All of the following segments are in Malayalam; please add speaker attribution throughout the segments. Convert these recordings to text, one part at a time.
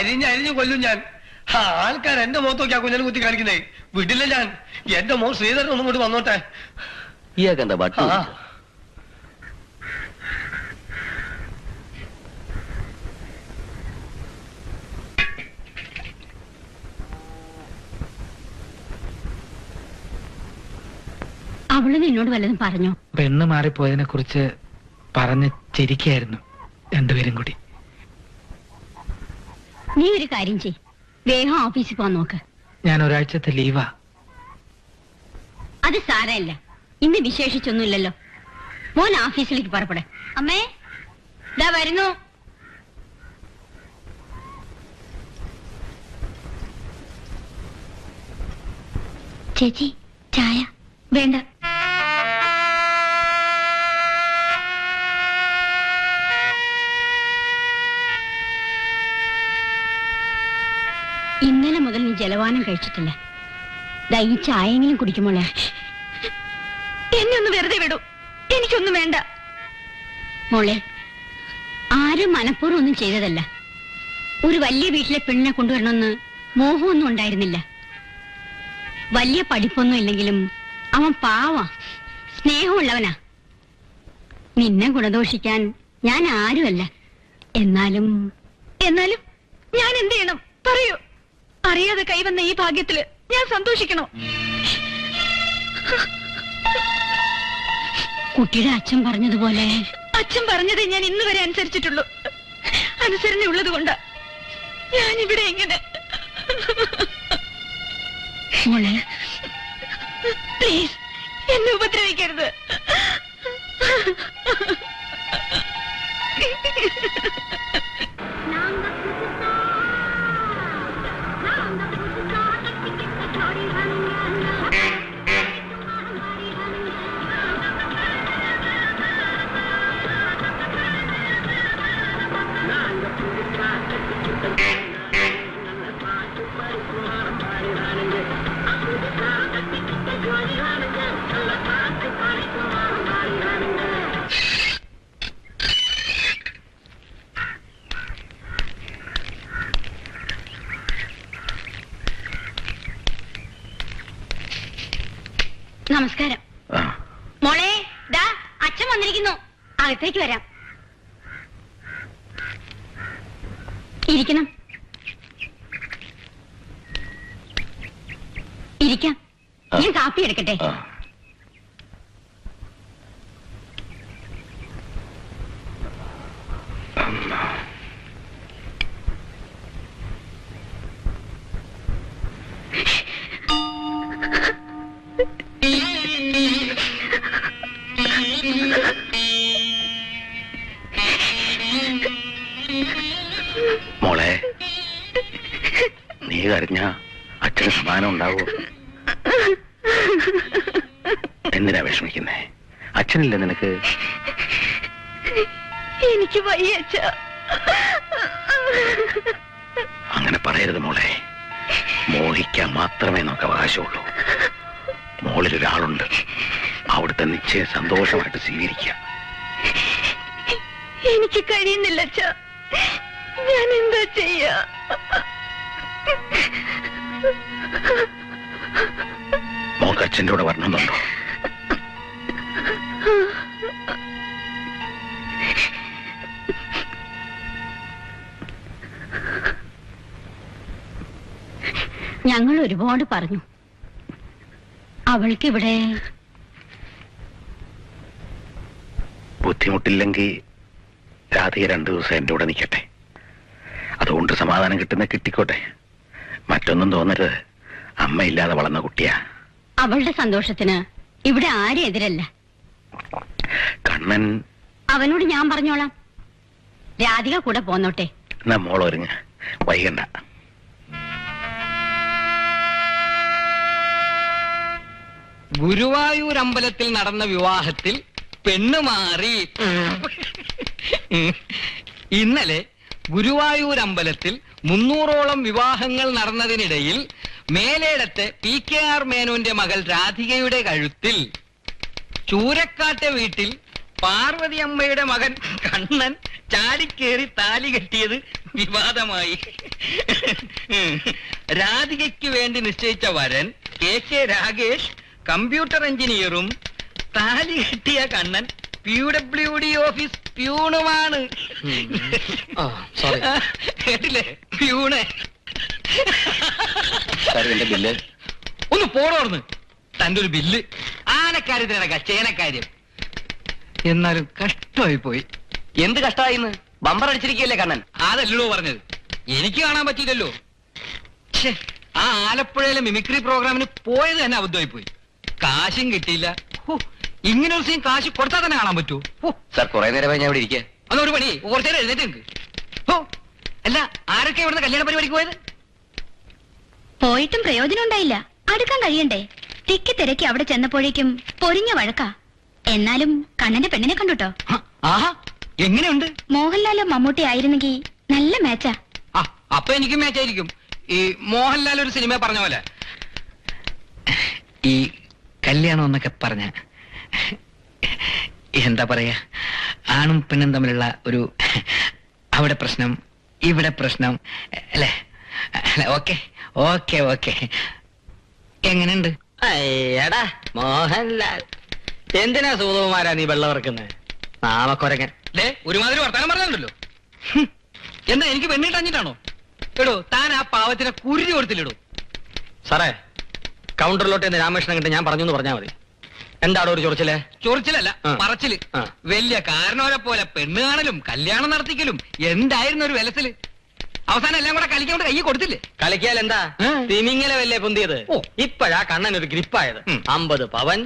Speaker 1: അരിഞ്ഞരിഞ്ഞു കൊല്ലും ഞാൻ. ആൾക്കാർ എന്റെ മുഖത്ത് നോക്കി ആ കുഞ്ഞിനെ കുത്തി കാണിക്കുന്നേ. വിടില്ല ഞാൻ. എന്റെ മോൻ ശ്രീധരൻ ഒന്നും കൊണ്ട് വന്നോട്ടെ.
Speaker 2: ഇയാൾക്കെന്താ ബട്ടു?
Speaker 3: അവള് നിന്നോട് വല്ലതും പറഞ്ഞോ?
Speaker 4: പെണ്ണ് മാറിപ്പോയതിനെ കുറിച്ച് പറഞ്ഞ് ചിരിക്കായിരുന്നു രണ്ടുപേരും കൂടി.
Speaker 3: നീ ഒരു കാര്യം ചെയ്, വേഗം ഓഫീസിൽ പോവാൻ നോക്ക്.
Speaker 4: ഞാൻ ഒരാഴ്ചത്തെ ലീവാ.
Speaker 3: അത് സാരമില്ല, ഇന്ന് വിശേഷിച്ചൊന്നുമില്ലല്ലോ. മോൻ ഓഫീസിലേക്ക് പുറപ്പെടെ. അമ്മേ ദാ വരുന്നു. ചേച്ചി ചായ വേണ്ട. ഇന്നലെ മുതൽ നീ ജലപാനം കഴിച്ചിട്ടില്ല. ദാ ഈ ചായയെങ്കിലും കുടിക്കുമോളെ. എന്നെ ഒന്ന് വെറുതെ വിടൂ, എനിക്കൊന്നും വേണ്ട. മോളെ, ആരും മനഃപൂർവ്വം ഒന്നും ചെയ്തതല്ല. ഒരു വലിയ വീട്ടിലെ പെണ്ണിനെ കൊണ്ടുവരണമെന്ന് മോഹമൊന്നും ഉണ്ടായിരുന്നില്ല. വലിയ പഠിപ്പൊന്നും ഇല്ലെങ്കിലും അവൻ പാവാ, സ്നേഹമുള്ളവനാ. നിന്നെ ഗുണദോഷിക്കാൻ ഞാൻ ആരുമല്ല. എന്നാലും ഞാൻ എന്ത് ചെയ്യണം പറയൂ? അറിയാതെ കൈവന്ന ഈ ഭാഗ്യത്തില് ഞാൻ സന്തോഷിക്കണോ? കുട്ടിയുടെ അച്ഛൻ പറഞ്ഞതുപോലെ. അച്ഛൻ പറഞ്ഞത് ഞാൻ ഇന്ന് വരെ അനുസരിച്ചിട്ടുള്ളൂ. അനുസരണയുള്ളത് കൊണ്ടാ ഞാനിവിടെ എങ്ങനെ. മോളെ പ്ലീസ് എന്നെ ഉപദ്രവിക്കരുത്. നമസ്കാരം. മോളെ ദാ അച്ഛൻ വന്നിരിക്കുന്നു, അകത്തേക്ക് വരാം. ഇരിക്കണം. ഇരിക്കാം. ഞാൻ കാപ്പി എടുക്കട്ടെ?
Speaker 2: മോളെ, നീ കരഞ്ഞ അച്ഛന് സമാനം ഉണ്ടാവൂ. എന്തിനാ വിഷമിക്കുന്നേ? അച്ഛനില്ല നിനക്ക്?
Speaker 3: എനിക്ക് വയ്യ അച്ഛാ.
Speaker 2: അങ്ങനെ പറയരുത് മോളെ. മോഹിക്കാൻ മാത്രമേ നമുക്ക് അവകാശമുള്ളൂ. മോളിലൊരാളുണ്ട്, അവിടുത്തെ നിശ്ചയം സന്തോഷമായിട്ട് സ്വീകരിക്കാം.
Speaker 3: എനിക്ക് കഴിയുന്നില്ല അച്ഛാ. ഞാൻ എന്താ ചെയ്യാ?
Speaker 2: മോക്ക് അച്ഛൻ്റെ കൂടെ വരണമെന്നുണ്ടോ?
Speaker 3: ഞങ്ങൾ ഒരുപാട് പറഞ്ഞു. അവൾക്കിവിടെ
Speaker 2: ബുദ്ധിമുട്ടില്ലെങ്കിൽ രാധിക 2 ദിവസം എൻ്റെ കൂടെ നിൽക്കട്ടെ. അതുകൊണ്ട് സമാധാനം കിട്ടിക്കോട്ടെ. മറ്റൊന്നും തോന്നരുത്. അമ്മയില്ലാതെ വളർന്ന കുട്ടിയാ.
Speaker 3: അവളുടെ സന്തോഷത്തിന് ഇവിടെ ആരും എതിരല്ല.
Speaker 2: കണ്ണൻ
Speaker 3: അവനോട് ഞാൻ പറഞ്ഞോളാം. രാധിക കൂടെ പോന്നോട്ടെ.
Speaker 2: എന്നാ മോളൊരുങ്ങ, വൈകണ്ട.
Speaker 5: ഗുരുവായൂർ അമ്പലത്തിൽ നടന്ന വിവാഹത്തിൽ പെണ്ണ് മാറി. ഇന്നലെ ഗുരുവായൂർ അമ്പലത്തിൽ 300ഓളം വിവാഹങ്ങൾ നടന്നതിനിടയിൽ മേലേടത്തെ PKR മേനോന്റെ മകൾ രാധികയുടെ കഴുത്തിൽ ചൂരക്കാട്ടെ വീട്ടിൽ പാർവതി അമ്മയുടെ മകൻ കണ്ണൻ ചാടിക്കേറി താലി കെട്ടിയത് വിവാദമായി. രാധികയ്ക്ക് വേണ്ടി നിശ്ചയിച്ച വരൻ കെ രാഗേഷ് കമ്പ്യൂട്ടർ എഞ്ചിനീയറും താലി കെട്ടിയ കണ്ണൻ PWD ഓഫീസ് പ്യൂണുമാണ്. കേട്ടില്ലേ? പ്യൂണ്.
Speaker 2: ബില്ല്
Speaker 5: ഒന്ന് പോണോർന്ന്. തന്റെ ഒരു ബില്ല് ആനക്കാര്യത്തിനടക്ക ചേനക്കാര്യം. എന്നാലും കഷ്ടമായി പോയി.
Speaker 6: എന്ത് കഷ്ടമായിന്ന്? ബമ്പർ അടിച്ചിരിക്കുകയല്ലേ കണ്ണൻ?
Speaker 5: അതല്ലോ പറഞ്ഞത്. എനിക്ക് കാണാൻ പറ്റിയില്ലല്ലോ. ആ ആലപ്പുഴയിലെ മിമിക്രി പ്രോഗ്രാമിന് പോയത് തന്നെ അബദ്ധമായി പോയി. കാശും കിട്ടിയില്ല. ഇങ്ങനെ ഒരു സീൻ കാശ് കൊടുത്താൽ തന്നെ കാണാൻ പറ്റുമോ?
Speaker 6: സാർ കുറെ നേരമായി ഞാൻ ഇവിടെ ഇരിക്കുക.
Speaker 5: അതൊരു പണി കുറച്ചേരം എഴുന്നേറ്റ് നിൽക്ക്. അല്ല, ആരൊക്കെ ഇവിടുന്ന് കല്യാണ പരിപാടിക്ക് പോയത്?
Speaker 3: പോയിട്ടും പ്രയോജനം ഉണ്ടായില്ല. അടുക്കാൻ കഴിയണ്ടേ? തിക്കി തിരക്കി അവിടെ ചെന്നപ്പോഴേക്കും പൊരിഞ്ഞ വഴക്കാ. എന്നാലും കണ്ണന്റെ പെണ്ണിനെ കണ്ടുട്ടോ.
Speaker 5: ആഹാ, എങ്ങനെയുണ്ട്?
Speaker 3: മോഹൻലാലോ മമ്മൂട്ടി ആയിരുന്നെങ്കിൽ നല്ല മാച്ചാ.
Speaker 5: അപ്പൊ എനിക്കും മാച്ചായിരിക്കും. ഈ മോഹൻലാൽ ഒരു സിനിമ പറഞ്ഞ പോലെ.
Speaker 4: ഈ കല്യാണം എന്നൊക്കെ പറഞ്ഞ എന്താ പറയാ, ആണും പെണ്ണും തമ്മിലുള്ള ഒരു അവിടെ പ്രശ്നം ഇവിടെ പ്രശ്നം അല്ലേ? Okay okay okay. എങ്ങനെയുണ്ട്?
Speaker 6: എടാ മോഹൻലാൽ, എന്തിനാ സൂതകുമാരാ നീ വെള്ളമിറക്കുന്നത്? നാമക്കൊരങ്ങൻ.
Speaker 5: ഒരുമാതിരി വർത്താനം പറഞ്ഞല്ലോ. എന്താ എനിക്ക് പെണ്ണിട്ടഞ്ഞിട്ടാണോ? എടോ, താൻ ആ പാവത്തിനെ കുരുതി കൊടുത്തില്ലടോ.
Speaker 6: സാറേ, കൗണ്ടറിലോട്ട് എന്ന് രാമകൃഷ്ണൻ കണ്ട് ഞാൻ പറഞ്ഞു എന്ന് പറഞ്ഞാൽ മതി. എന്താണോ ഒരു ചൊറിച്ചില്?
Speaker 5: ചൊറിച്ചിലല്ല, പറച്ചില്. വലിയ കാരണവരെ പോലെ പെണ്ണ് കാണലും കല്യാണം നടത്തിക്കലും എന്തായിരുന്നു ഒരു വിലസില്. അവസാനം എല്ലാം കൂടെ കളിക്കൊണ്ട് കൈ കൊടുത്തില്ലേ?
Speaker 6: കളിക്കാൽ എന്താ തിമിങ്ങലല്ലേ പൊന്തിയത്? ഇപ്പോഴാ കണ്ണൻ ഒരു ഗ്രിപ്പായത്. 50 പവൻ,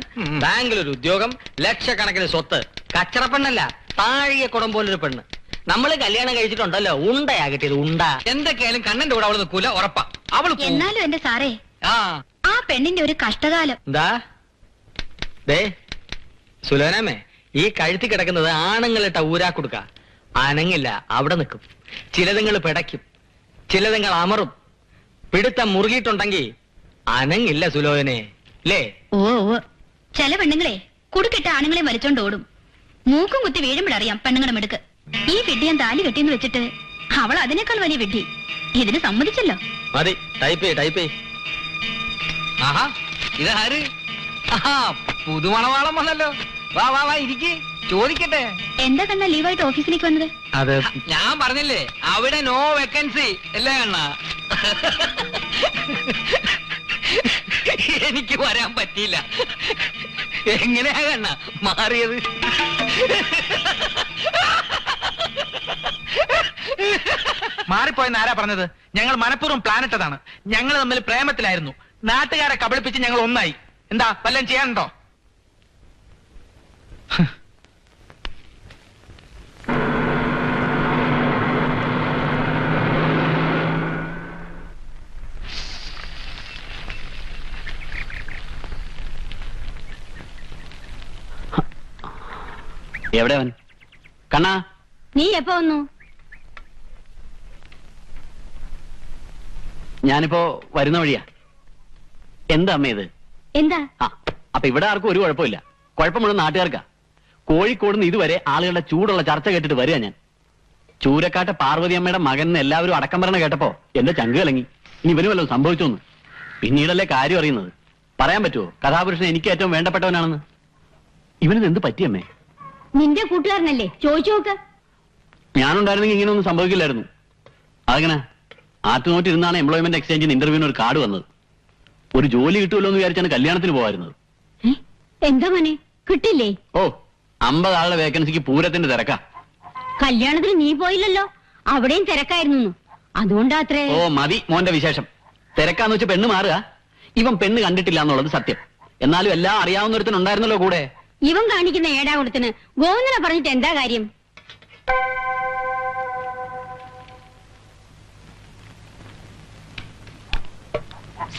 Speaker 6: ബാങ്കിലൊരു ഉദ്യോഗം, ലക്ഷക്കണക്കിന് സ്വത്ത്. കച്ചറപ്പെണ്ണല്ല, താഴിക കുടം പോലൊരു പെണ്ണ്. നമ്മള് കല്യാണം കഴിച്ചിട്ടുണ്ടല്ലോ, ഉണ്ടയാ കിട്ടിയത്, ഉണ്ട.
Speaker 5: എന്തൊക്കെയായാലും കണ്ണന്റെ കൂടെ അവള് നിൽക്കൂല, ഉറപ്പാ. അവള്
Speaker 3: എന്നാലും എന്റെ സാറേ, ആ പെണ്ണിന്റെ ഒരു കഷ്ടകാലം.
Speaker 6: എന്താ ദേ സുലോനാമേ, ഈ കഴുത്തി കിടക്കുന്നത് ആണുങ്ങളിട്ട ഊരാ കൊടുക്ക. അനങ്ങില്ല, അവിടെ നിൽക്കും. ചിലതുങ്ങൾ പിടയ്ക്കും, ചിലതുങ്ങൾ അമറും. പിടുത്തം മുറുകിയിട്ടുണ്ടെങ്കിൽ അനങ്ങില്ല സുലോനെ, അല്ലേ?
Speaker 3: ഓ ചില പെണ്ണുങ്ങളെ കുടുക്കിട്ട ആണുങ്ങളെ വലിച്ചോണ്ട് ഓടും. മൂക്കും കുത്തി വീഴുമ്പോഴറിയാം പെണ്ണുങ്ങളുടെ മിടുക്ക്. ഈ വിഡ്ഢിയാൻ താലി കെട്ടിയെന്ന് വെച്ചിട്ട് അവൾ അതിനേക്കാൾ വലിയ വിഡ്ഢി. ഇതിന് സമ്മതിച്ചല്ലോ.
Speaker 6: മതി, ടൈപ്പ് ചെയ്.
Speaker 5: ആഹാ, ഇതാര്? പുതുമണവാളം വന്നല്ലോ. വാ വാ വാ, ഇരിക്ക്, ചോദിക്കട്ടെ.
Speaker 3: എന്താ കണ്ണ ലീവായിട്ട് ഓഫീസിലേക്ക് വന്നത്?
Speaker 4: അത്
Speaker 5: ഞാൻ പറഞ്ഞില്ലേ, അവിടെ നോ വേക്കൻസി അല്ലേ കണ്ണ? എനിക്ക് വരാൻ പറ്റിയില്ല. എങ്ങനെയാ കണ്ണ മാറിയത്?
Speaker 4: മാറിപ്പോയെന്ന് ആരാ പറഞ്ഞത്? ഞങ്ങൾ മനഃപൂർവ്വം പ്ലാൻ ഇട്ടതാണ്. ഞങ്ങൾ തമ്മിൽ പ്രേമത്തിലായിരുന്നു. നാട്ടുകാരെ കബളിപ്പിച്ച് ഞങ്ങൾ ഒന്നായി. എന്താ വല്ലതും ചെയ്യാനുണ്ടോ?
Speaker 6: എവിടെ അവൻ? കണ്ണാ,
Speaker 3: നീ എപ്പോ വന്നു?
Speaker 6: ഞാനിപ്പോ വരുന്ന വഴിയാ. എന്താ അമ്മ ഇത്?
Speaker 3: എന്താ?
Speaker 6: അപ്പൊ ഇവിടെ ആർക്കും ഒരു കുഴപ്പമില്ല. കുഴപ്പം മുഴുവൻ നാട്ടുകാർക്കാ. കോഴിക്കോട് നിന്ന് ഇതുവരെ ആളുകളുടെ ചൂടുള്ള ചർച്ച കേട്ടിട്ട് വരിക ഞാൻ. ചൂരക്കാട്ടെ പാർവതി അമ്മയുടെ മകൻ എല്ലാവരും അടക്കം പറഞ്ഞ കേട്ടപ്പോ എന്റെ ചങ്ക് കലങ്ങി. ഇനി ഇവന് വല്ലതും സംഭവിച്ചോന്ന്. പിന്നീടല്ലേ കാര്യം അറിയുന്നത്. പറയാൻ പറ്റുമോ കഥാപുരുഷൻ എനിക്ക് ഏറ്റവും വേണ്ടപ്പെട്ടവനാണെന്ന്? ഇവനിത് എന്ത് പറ്റിയമ്മേ?
Speaker 3: നിന്റെ കൂട്ടുകാരനല്ലേ, ചോദിച്ചു നോക്ക്.
Speaker 6: ഞാനുണ്ടായിരുന്നെങ്കിൽ ഇങ്ങനെയൊന്നും സംഭവിക്കില്ലായിരുന്നു. അതങ്ങനെ ആറ്റുനോട്ടിരുന്നാണ് എംപ്ലോയ്മെന്റ് എക്സ്ചേഞ്ചിന് ഇന്റർവ്യൂവിന് ഒരു കാർഡ് വന്നത്. ഒരു ജോലി കിട്ടുമല്ലോ എന്ന് വിചാരിച്ചാണ് കല്യാണത്തിന് പോകാറുന്നത്.
Speaker 3: എന്താ മോനെ, കിട്ടില്ലേ?
Speaker 6: 50 ആളുടെ വേക്കൻസിക്ക് പൂരത്തിന്റെ തിരക്കാ.
Speaker 3: കല്യാണത്തിന് നീ പോയില്ലല്ലോ, അവിടെയും തിരക്കായിരുന്നു. അതുകൊണ്ടാത്രേ.
Speaker 6: മതി മോന്റെ വിശേഷം. തിരക്കാന്ന് വെച്ച് പെണ്ണ് മാറുക. ഇവൻ പെണ്ണ് കണ്ടിട്ടില്ല എന്നുള്ളത് സത്യം. എന്നാലും എല്ലാം അറിയാവുന്നൊരുത്തനുണ്ടായിരുന്നല്ലോ കൂടെ.
Speaker 3: ഇവൻ കാണിക്കുന്ന ഏടാകുടത്തിന് ഗോവിന്ദനെ പറഞ്ഞിട്ട് എന്താ കാര്യം?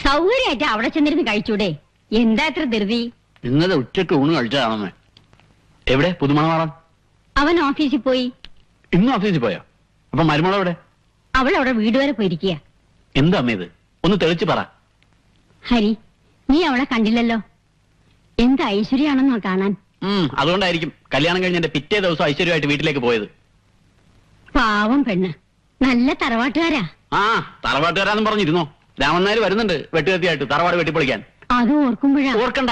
Speaker 3: സൗകര്യമായിട്ട് അവിടെ ചെന്നിരുന്ന് കഴിച്ചൂടെ? എന്താ ഇത്ര ധൃതി?
Speaker 6: ഇന്നലെ ഉച്ചയ്ക്ക് ഊണ് കഴിച്ചതാണെന്ന്. എവിടെ പുതുമണവാളൻ?
Speaker 3: അവൻ ഓഫീസിൽ പോയി.
Speaker 6: ഇന്നും ഓഫീസിൽ പോയോ? അപ്പൊ മരുമോളെവിടെ?
Speaker 3: അവൾ അവിടെ വീട് വരെ പോയിരിക്കുക.
Speaker 6: എന്താ അമ്മ ഇത്? ഒന്ന് തെളിച്ച് പറ.
Speaker 3: ഹരി, നീ അവളെ കണ്ടില്ലല്ലോ. എന്ത് ഐശ്വര്യാണെന്നോ കാണാൻ.
Speaker 6: അതുകൊണ്ടായിരിക്കും കല്യാണം കഴിഞ്ഞ എന്റെ പിറ്റേ ദിവസം ഐശ്വര്യമായിട്ട് വീട്ടിലേക്ക് പോയത്.
Speaker 7: പാവം പെണ്ണ്, നല്ല തറവാട്ടുകാരാ.
Speaker 6: ആ തറവാട്ടുകാരാന്നും പറഞ്ഞിരുന്നോ? രാമനായർ വരുന്നുണ്ട് വെട്ടുകത്തിയായിട്ട് തറവാട് വെട്ടിപ്പൊളിക്കാൻ.
Speaker 7: അത് ഓർക്കുമ്പോഴാ.
Speaker 6: ഓർക്കണ്ട,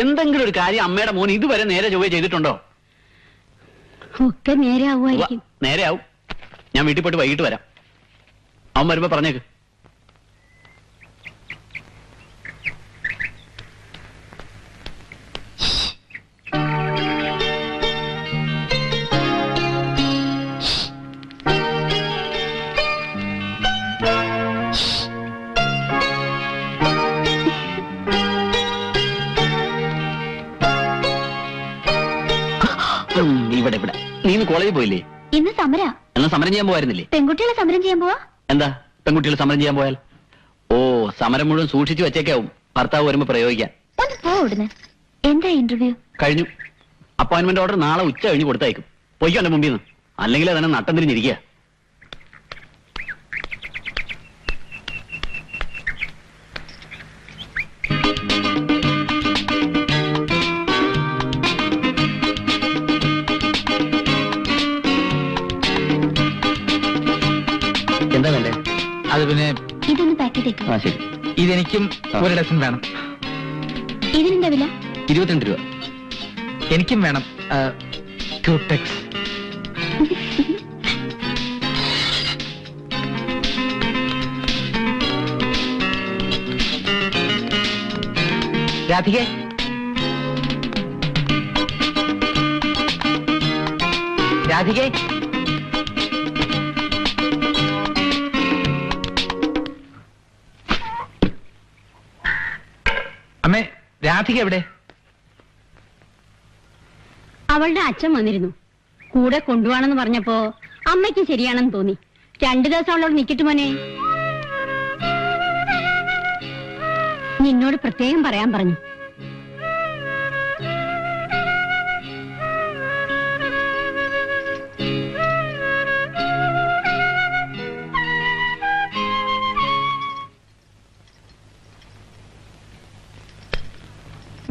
Speaker 6: എന്തെങ്കിലും ഒരു കാര്യം അമ്മയുടെ മോൻ ഇതുവരെ നേരെ ചൊവ്വേ ചെയ്തിട്ടുണ്ടോ?
Speaker 7: ഒക്കെ നേരെ ആവുമായിരിക്കും.
Speaker 6: നേരെ ആവും. ഞാൻ വീട്ടിൽ പോയിട്ട് വൈകിട്ട് വരാം. അവൻ വരുമ്പോ പറഞ്ഞേക്ക്. ഇവിടെ ഇവിടെ നീ ഇന്ന് കോളേജിൽ പോയില്ലേ?
Speaker 3: ഇന്ന് സമര.
Speaker 6: എന്നാ സമരം ചെയ്യാൻ പോവായിരുന്നില്ലേ?
Speaker 3: പെൺകുട്ടികളെ സമരം ചെയ്യാൻ പോവാ.
Speaker 6: എന്താ പെൺകുട്ടികൾ സമരം ചെയ്യാൻ പോയാൽ? ഓ, സമരം മുഴുവൻ സൂക്ഷിച്ചു വെച്ചേക്കാവും ഭർത്താവ് വരുമ്പോ പ്രയോഗിക്കാൻ.
Speaker 3: ഒന്ന് പോ ഇവിടുന്ന്. എന്താ ഇന്റർവ്യൂ?
Speaker 6: കഴിഞ്ഞു. അപ്പോയിന്റ്മെന്റ് ഓർഡർ നാളെ ഉച്ച കഴിഞ്ഞ് കൊടുത്തയക്കും. പൊയ്ക്കോ എന്റെ മുമ്പിൽ നിന്ന്, അല്ലെങ്കിൽ അതന്നെ നട്ടം തിരിഞ്ഞിരിക്കുക.
Speaker 4: എന്താ വേണ്ടേ? അത് പിന്നെ
Speaker 3: ഇതൊന്ന് പാക്ക് ചെയ്തേക്കും.
Speaker 6: ആ ശരി.
Speaker 4: ഇതെനിക്കും ഒരു ഡസൻ വേണം.
Speaker 3: ഇതിനെന്താ വില?
Speaker 6: 22 രൂപ.
Speaker 4: എനിക്കും വേണം. ക്യൂടെക്സ്. രാധികേ, രാധികേ, അമ്മേ, രാധിക എവിടെ?
Speaker 7: അവളുടെ അച്ഛൻ വന്നിരുന്നു. കൂടെ കൊണ്ടുപോകണമെന്ന് പറഞ്ഞപ്പോ അമ്മയ്ക്ക് ശരിയാണെന്ന് തോന്നി. 2 ദിവസം അവളോട് നിക്കട്ട് മോനെ. നിന്നോട് പ്രത്യേകം പറയാൻ പറഞ്ഞു.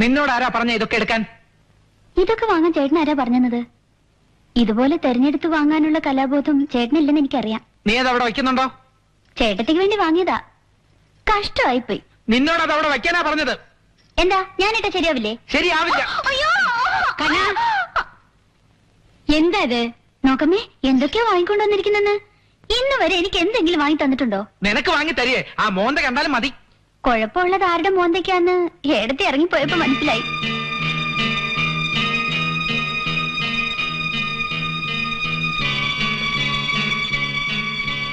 Speaker 4: നിന്നോട് ആരാ പറഞ്ഞ ഇതൊക്കെ എടുക്കാൻ?
Speaker 3: ഇതൊക്കെ വാങ്ങാൻ ചേട്ടൻ ആരാ പറഞ്ഞത്? ഇതുപോലെ തെരഞ്ഞെടുത്ത് വാങ്ങാനുള്ള കലാബോധം ചേട്ടനില്ലെന്ന് എനിക്കറിയാം.
Speaker 4: നീ അത് അവിടെ വയ്ക്കുന്നുണ്ടോ?
Speaker 3: ചേട്ടത്തിക്ക് വേണ്ടി വാങ്ങിയതാ. കഷ്ടമായിപ്പോയി.
Speaker 4: നിന്നോട് അത് അവിടെ വയ്ക്കാനാ പറഞ്ഞത്.
Speaker 3: എന്താ ഞാനിട്ടാ ശരിയാവില്ലേ?
Speaker 4: ശരിയാവില്ല.
Speaker 3: അയ്യോ!
Speaker 7: കനാ, എന്താ ഇത്?
Speaker 3: നോക്കമ്മേ, എന്തൊക്കെയാ വാങ്ങിക്കൊണ്ടുവന്നിരിക്കുന്നെന്ന്. ഇന്ന് വരെ എനിക്ക് എന്തെങ്കിലും വാങ്ങി തന്നിട്ടുണ്ടോ?
Speaker 4: നിനക്ക് വാങ്ങി തരികേ. ആ മോന്ത കണ്ടാലും മതി.
Speaker 3: കുഴപ്പമുള്ളത് ആരുടെ മോന്തയ്ക്കാന്ന് ഏടത്തി ഇറങ്ങിപ്പോയപ്പോ മനസ്സിലായി.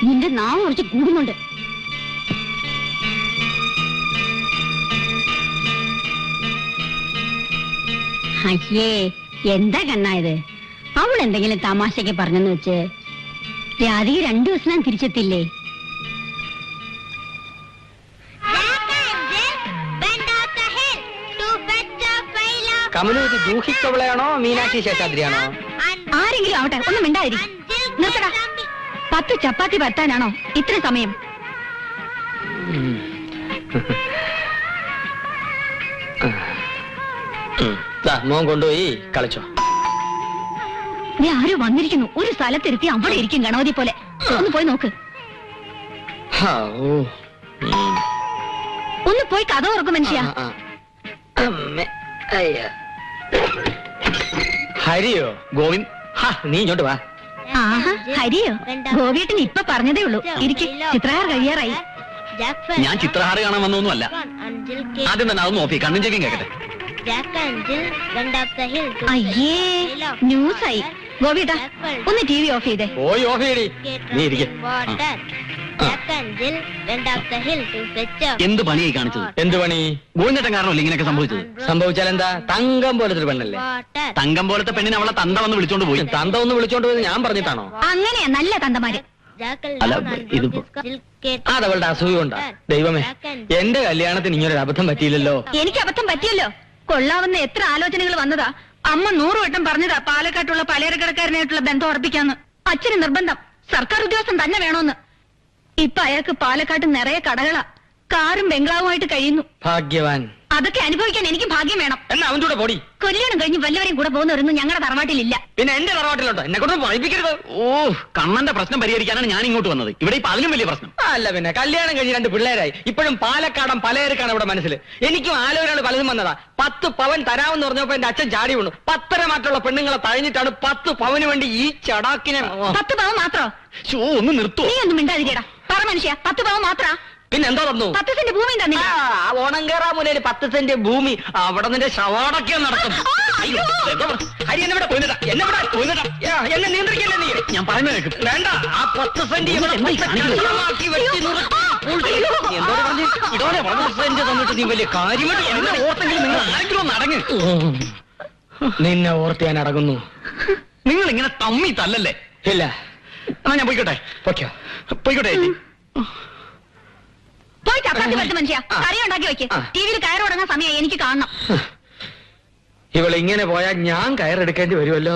Speaker 7: നിന്റെ നാവ് കുറച്ച് കൂടുന്നുണ്ട്. അയ്യേ, എന്താ കണ്ണായത്? അവൾ എന്തെങ്കിലും തമാശക്ക് പറഞ്ഞെന്ന് വെച്ച് രാധിക 2 ദിവസം ഞാൻ തിരിച്ചെത്തില്ലേ?
Speaker 5: കമലു, ഇത് ജൂഹിക്കവളയാണോ മീനാക്ഷി ശേഷാദ്രിയാണോ?
Speaker 7: ആരെങ്കിലും ആവട്ടെ, ഒന്നും മിണ്ടാതിരി. നിർത്തടാ. 10 ചപ്പാത്തി പരത്താനാണോ ഇത്ര സമയം?
Speaker 5: മോൻ കൊണ്ടുപോയി കളിച്ചോ.
Speaker 7: നീ ആരും വന്നിരിക്കുന്നു. ഒരു സ്ഥലത്തിരുത്തി അവിടെ ഇരിക്കും ഗണപതി പോലെ. ഒന്ന് പോയി നോക്ക്. ഒന്ന് പോയി കഥ ഓർക്കും മനുഷ്യ.
Speaker 5: ഹരിയോ?
Speaker 6: ഗോവിന്ദ്,
Speaker 5: നീ ഇങ്ങോട്ട് വാ.
Speaker 7: ആഹാ, ഹരിയോ? ഗോപിയേട്ടൻ ഇപ്പൊ പറഞ്ഞതേ ഉള്ളൂ. ഇരിക്കും, ചിത്രകാർ കഴിയാറായി.
Speaker 6: ഞാൻ ചിത്രഹാര കാണാൻ വന്നൊന്നുമല്ല. ആദ്യം തന്നെ അത് നോക്കി കണ്ണും ചെക്കും കേക്കട്ടെ.
Speaker 7: അയ്യേ, ന്യൂസായി. ഗോപിയേട്ടാ, ഒന്ന് TV ഓഫ് ചെയ്തേ.
Speaker 5: പോയി ഓഫ് ചെയ്യടി. നീ ഇരിക്കും.
Speaker 6: എന്ത് പണിയായി കാണിച്ചത്?
Speaker 5: എന്ത് പണി?
Speaker 6: ഗോവിന്ദേട്ടൻ കാരണമല്ലേ ഇങ്ങനെയൊക്കെ സംഭവിച്ചത്?
Speaker 5: സംഭവിച്ചാൽ എന്താ? തങ്കം പോലത്തെ ഒരു പെണ്ണല്ലേ.
Speaker 6: തങ്കം പോലത്തെ പെണ്ണിനെ അവളെ തന്ത വന്ന് വിളിച്ചോണ്ട് പോയി.
Speaker 5: തന്ത ഒന്ന് വിളിച്ചോണ്ട് പോയത് ഞാൻ പറഞ്ഞിട്ടാണോ?
Speaker 7: അങ്ങനെയാ നല്ല തന്തമാര്.
Speaker 6: അല്ല, ഇതിപ്പോ
Speaker 5: അതവളുടെ അസൂയ കൊണ്ടാ. ദൈവമേ, എന്റെ കല്യാണത്തിന് ഇങ്ങനൊരു അബദ്ധം പറ്റിയില്ലല്ലോ.
Speaker 7: എനിക്ക് അബദ്ധം പറ്റിയല്ലോ. കൊള്ളാവുന്ന എത്ര ആലോചനകൾ വന്നതാ. അമ്മ 100 വട്ടം പറഞ്ഞതാ പാലക്കാട്ടുള്ള പലചരക്കടക്കാരനായിട്ടുള്ള ബന്ധം ഉറപ്പിക്കാന്ന്. അച്ഛന് നിർബന്ധം, സർക്കാർ ഉദ്യോഗസ്ഥൻ തന്നെ വേണോന്ന്. ഇപ്പൊ അയാൾക്ക് പാലക്കാട്ട് നിറയെ കടകളാ. കാറും ബംഗ്ലാവുമായിട്ട് കഴിയുന്നു.
Speaker 5: ഭാഗ്യവാൻ.
Speaker 7: അതൊക്കെ അനുഭവിക്കാൻ എനിക്ക് ഭാഗ്യം വേണം.
Speaker 5: എന്നാ അവന്റെ കൂടെ പൊടി.
Speaker 7: കല്യാണം കഴിഞ്ഞ് വല്ലവരെയും കൂടെ പോകുന്നവരൊന്നും ഞങ്ങളുടെ തറവാട്ടിലില്ല.
Speaker 5: പിന്നെ എന്റെ തറവാട്ടിലുണ്ടോ? എന്നെ കൊണ്ട് പറയിപ്പിക്കരുത്.
Speaker 6: ഓ, കണ്ണന്റെ പ്രശ്നം പരിഹരിക്കാനാണ് ഞാൻ ഇങ്ങോട്ട് വന്നത്. ഇവിടെ ഇപ്പൊ അതിലും വലിയ പ്രശ്നം.
Speaker 5: അല്ല പിന്നെ കല്യാണം കഴിഞ്ഞ് 2 പിള്ളേരായി. ഇപ്പോഴും പാലക്കാടൻ പലചരക്കാണ് ഇവിടെ മനസ്സിൽ. എനിക്കും ആലോചനകൾ പലതും വന്നതാ. 10 പവൻ തരാമെന്ന് പറഞ്ഞപ്പോ എന്റെ അച്ഛൻ ചാടി വീണു. 10 മാറ്റുള്ള പെണ്ണുങ്ങളെ തഴഞ്ഞിട്ടാണ് 10 പവന് വേണ്ടി ഈ ചടാക്കിനെ.
Speaker 7: 10 പവൻ മാത്രോ?
Speaker 6: ഒന്ന് നിർത്തോ?
Speaker 7: നീ ഒന്നും മിണ്ടാതിരിക്കടാ. പറ മനുഷ്യ, 10 പവൻ മാത്ര?
Speaker 5: പിന്നെ എന്താ തന്നു?
Speaker 7: 10 സെന്റ് ഭൂമി തന്നില്ല.
Speaker 5: ഓണങ്കേറാമുലയിൽ 10 സെന്റ് ഭൂമി. അവിടെ നിന്റെ ശവാടൊക്കെ നടക്കും. എന്നെ നിയന്ത്രിക്കല്ലേ നീ?
Speaker 6: ഞാൻ പറയുന്നത് കേൾക്ക്.
Speaker 5: വേണ്ട, ആ 10 സെന്റ് ഇവിടെ കഷ്ണമാക്കി വെട്ടി നുറുക്കി എന്തോ പറഞ്ഞു. 10 സെന്റ് തന്നിട്ട് നീ വലിയ കാര്യമായിട്ട്
Speaker 6: ഓർത്തെങ്കിലും നിങ്ങൾ ആരെങ്കിലും ഒന്ന് അടങ്ങ്.
Speaker 5: നിന്നെ ഓർത്ത് ഞാൻ അടങ്ങുന്നു.
Speaker 6: നിങ്ങൾ ഇങ്ങനെ തമ്മി തല്ലല്ലേ?
Speaker 5: ഇല്ല,
Speaker 6: എന്നാ ഞാൻ പോയിക്കോട്ടെ. പോയിക്കോട്ടെ ചേച്ചി.
Speaker 7: പോയി ചപ്പാത്തി പറ്റും മനുഷ്യ. കറി ഉണ്ടാക്കി വെക്ക്. ടിവിയിൽ കയറി തുടങ്ങാൻ സമയം എനിക്ക് കാണണം.
Speaker 5: ഇവളിങ്ങനെ പോയാൽ ഞാൻ കയറെടുക്കേണ്ടി വരുമല്ലോ.